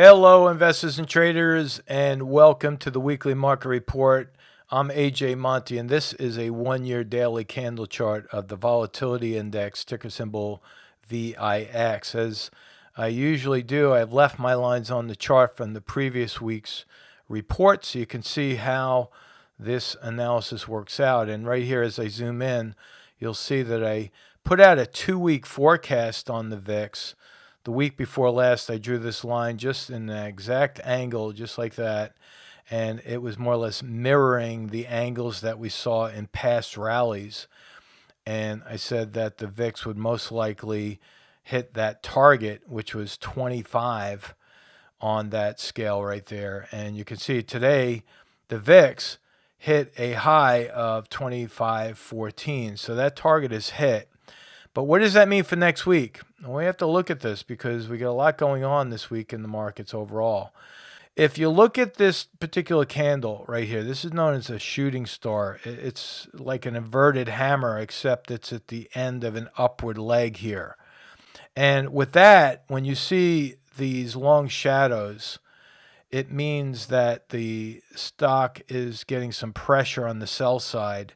Hello, investors and traders, and welcome to the weekly market report. I'm AJ Monte, and this is a one-year daily candle chart of the volatility index, ticker symbol VIX. As I usually do, I've left my lines on the chart from the previous week's report so you can see how this analysis works out. And right here, as I zoom in, you'll see that I put out a 2-week forecast on the VIX. The week before last, I drew this line just in the exact angle, just like that. And it was more or less mirroring the angles that we saw in past rallies. And I said that the VIX would most likely hit that target, which was 25 on that scale right there. And you can see today, the VIX hit a high of 25.14. So that target is hit. But what does that mean for next week? Well, we have to look at this because we got a lot going on this week in the markets overall. If you look at this particular candle right here, this is known as a shooting star. It's like an inverted hammer, except it's at the end of an upward leg here. And with that, when you see these long shadows, it means that the stock is getting some pressure on the sell side.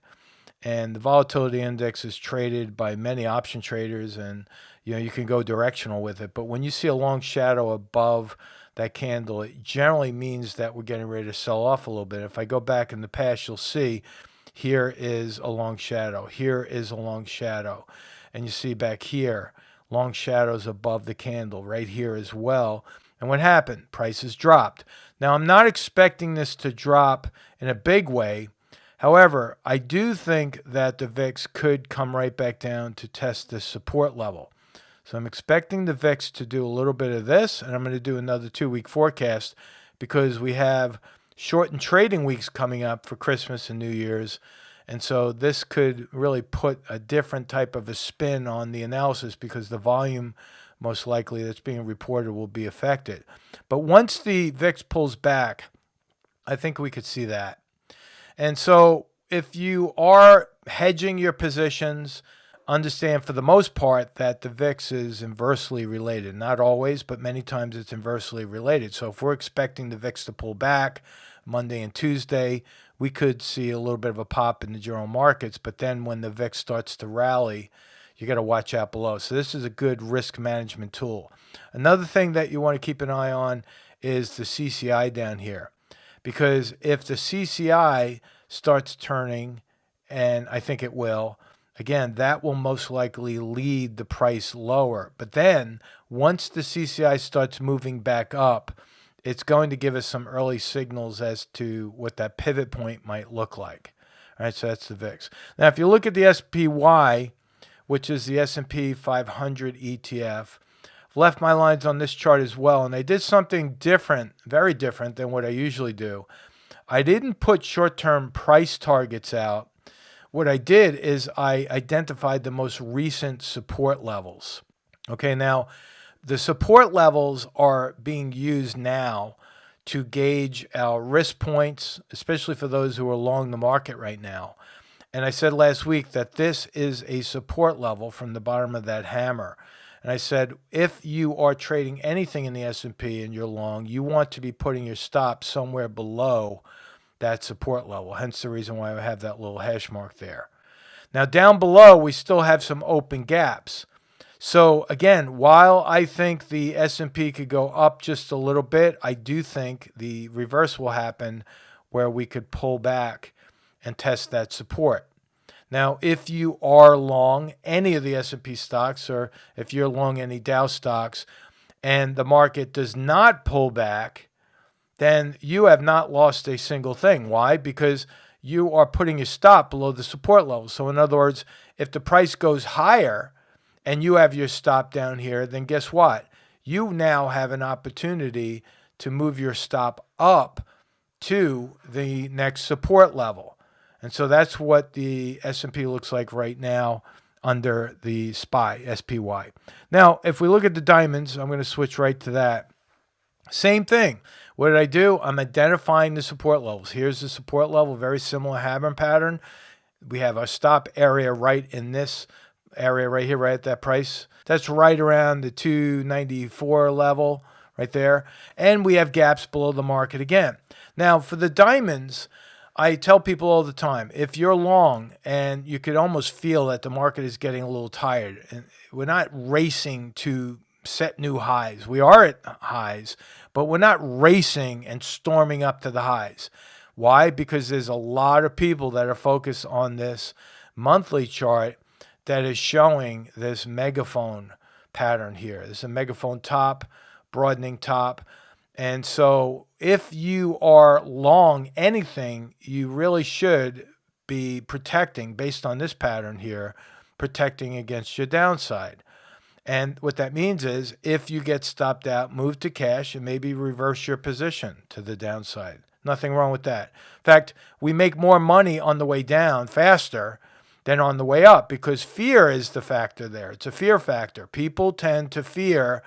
And the volatility index is traded by many option traders, and you can go directional with it. But when you see a long shadow above that candle, it generally means that we're getting ready to sell off a little bit. If I go back in the past, you'll see here is a long shadow. Here is a long shadow. And you see back here, long shadows above the candle, right here as well. And what happened? Prices dropped. Now, I'm not expecting this to drop in a big way. However, I do think that the VIX could come right back down to test this support level. So I'm expecting the VIX to do a little bit of this, and I'm going to do another 2-week forecast because we have shortened trading weeks coming up for Christmas and New Year's. And so this could really put a different type of a spin on the analysis because the volume most likely that's being reported will be affected. But once the VIX pulls back, I think we could see that. And so if you are hedging your positions, understand for the most part that the VIX is inversely related. Not always, but many times it's inversely related. So if we're expecting the VIX to pull back Monday and Tuesday, we could see a little bit of a pop in the general markets. But then when the VIX starts to rally, you got to watch out below. So this is a good risk management tool. Another thing that you want to keep an eye on is the CCI down here. Because if the CCI starts turning, and I think it will, again, that will most likely lead the price lower. But then once the CCI starts moving back up, it's going to give us some early signals as to what that pivot point might look like. All right, so that's the VIX. Now, if you look at the SPY, which is the S&P 500 ETF, left my lines on this chart as well, and I did something different, very different than what I usually do. I didn't put short-term price targets out. What I did is I identified the most recent support levels. Okay, now the support levels are being used now to gauge our risk points, especially for those who are long the market right now. And I said last week that this is a support level from the bottom of that hammer. And I said, if you are trading anything in the S&P and you're long, you want to be putting your stop somewhere below that support level. Hence the reason why I have that little hash mark there. Now down below, we still have some open gaps. So again, while I think the S&P could go up just a little bit, I do think the reverse will happen where we could pull back and test that support. Now, if you are long any of the S&P stocks or if you're long any Dow stocks and the market does not pull back, then you have not lost a single thing. Why? Because you are putting your stop below the support level. So in other words, if the price goes higher and you have your stop down here, then guess what? You now have an opportunity to move your stop up to the next support level. And so that's what the S&P looks like right now under the SPY. Now, if we look at the diamonds, I'm going to switch right to that. Same thing. What did I do? I'm identifying the support levels. Here's the support level, very similar hammer pattern. We have our stop area right in this area right here, right at that price. That's right around the 294 level right there. And we have gaps below the market again. Now, for the diamonds, I tell people all the time, if you're long and you could almost feel that the market is getting a little tired, and we're not racing to set new highs. We are at highs, but we're not racing and storming up to the highs. Why? Because there's a lot of people that are focused on this monthly chart that is showing this megaphone pattern here. This is a megaphone top, broadening top. And so if you are long anything, you really should be protecting, based on this pattern here, protecting against your downside. And what that means is if you get stopped out, move to cash and maybe reverse your position to the downside. Nothing wrong with that. In fact, we make more money on the way down faster than on the way up because fear is the factor there. It's a fear factor. People tend to fear,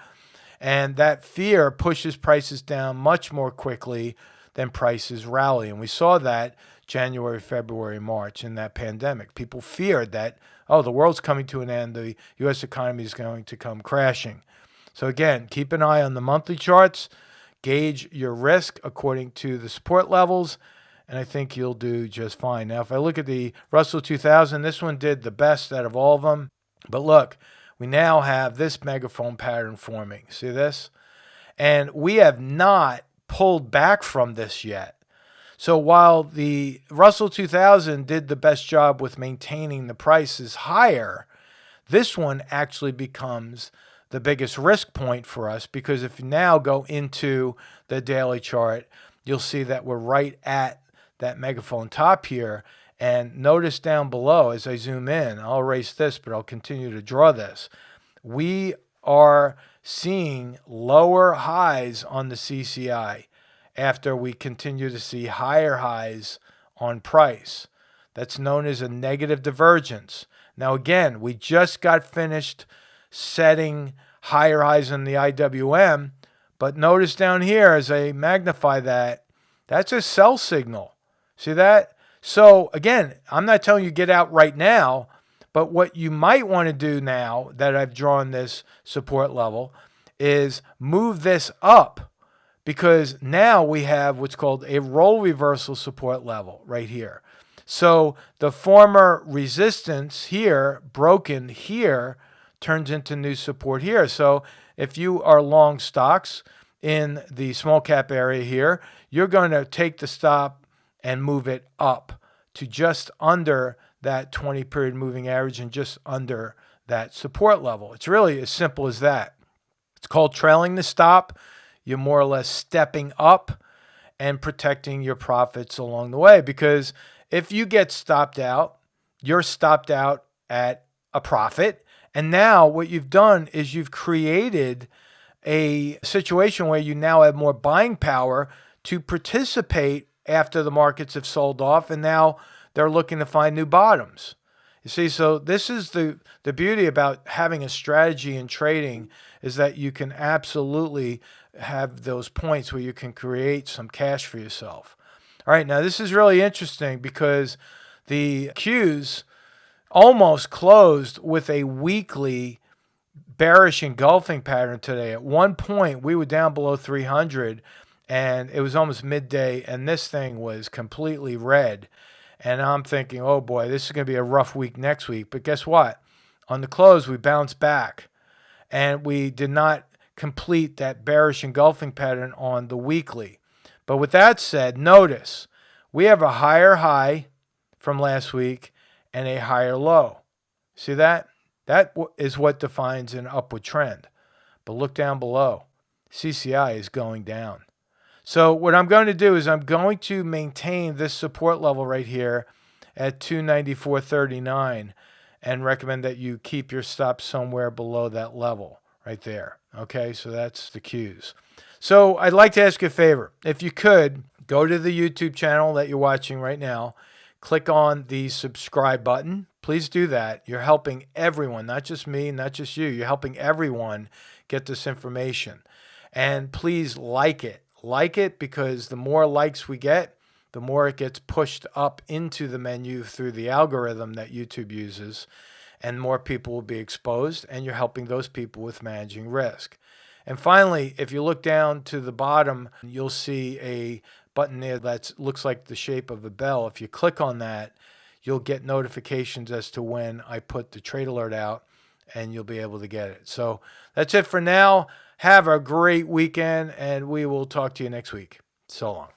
and that fear pushes prices down much more quickly than prices rally. And we saw that January, February, March in that pandemic. People feared that, oh, the world's coming to an end. The U.S. economy is going to come crashing. So again, keep an eye on the monthly charts. Gauge your risk according to the support levels, and I think you'll do just fine. Now, if I look at the Russell 2000, this one did the best out of all of them. But look, we now have this megaphone pattern forming. See this? And we have not pulled back from this yet. So while the Russell 2000 did the best job with maintaining the prices higher, this one actually becomes the biggest risk point for us, because if you now go into the daily chart, you'll see that we're right at that megaphone top here. And notice down below as I zoom in, I'll erase this, but I'll continue to draw this. We are seeing lower highs on the CCI after we continue to see higher highs on price. That's known as a negative divergence. Now again, we just got finished setting higher highs on the IWM, but notice down here as I magnify that, that's a sell signal. See that? So again, I'm not telling you get out right now, but what you might want to do now that I've drawn this support level is move this up, because now we have what's called a roll reversal support level right here. So the former resistance here, broken here, turns into new support here. So if you are long stocks in the small cap area here, you're going to take the stop and move it up to just under that 20-period moving average and just under that support level. It's really as simple as that. It's called trailing the stop. You're more or less stepping up and protecting your profits along the way, because if you get stopped out, you're stopped out at a profit. And now what you've done is you've created a situation where you now have more buying power to participate after the markets have sold off, and now they're looking to find new bottoms. You see, so this is the beauty about having a strategy in trading, is that you can absolutely have those points where you can create some cash for yourself. All right, now this is really interesting because the Qs almost closed with a weekly bearish engulfing pattern today. At one point, we were down below 300, and it was almost midday, and this thing was completely red. And I'm thinking, oh boy, this is going to be a rough week next week. But guess what? On the close, we bounced back, and we did not complete that bearish engulfing pattern on the weekly. But with that said, notice we have a higher high from last week and a higher low. See that? That is what defines an upward trend. But look down below. CCI is going down. So what I'm going to do is I'm going to maintain this support level right here at 294.39 and recommend that you keep your stop somewhere below that level right there. Okay, so that's the Qs. So I'd like to ask you a favor. If you could, go to the YouTube channel that you're watching right now, click on the subscribe button. Please do that. You're helping everyone, not just me, not just you. You're helping everyone get this information. And please like it. Like it, because the more likes we get, the more it gets pushed up into the menu through the algorithm that YouTube uses, and more people will be exposed, and you're helping those people with managing risk. And finally, if you look down to the bottom, you'll see a button there that looks like the shape of a bell. If you click on that, you'll get notifications as to when I put the trade alert out, and you'll be able to get it. So that's it for now. Have a great weekend, and we will talk to you next week. So long.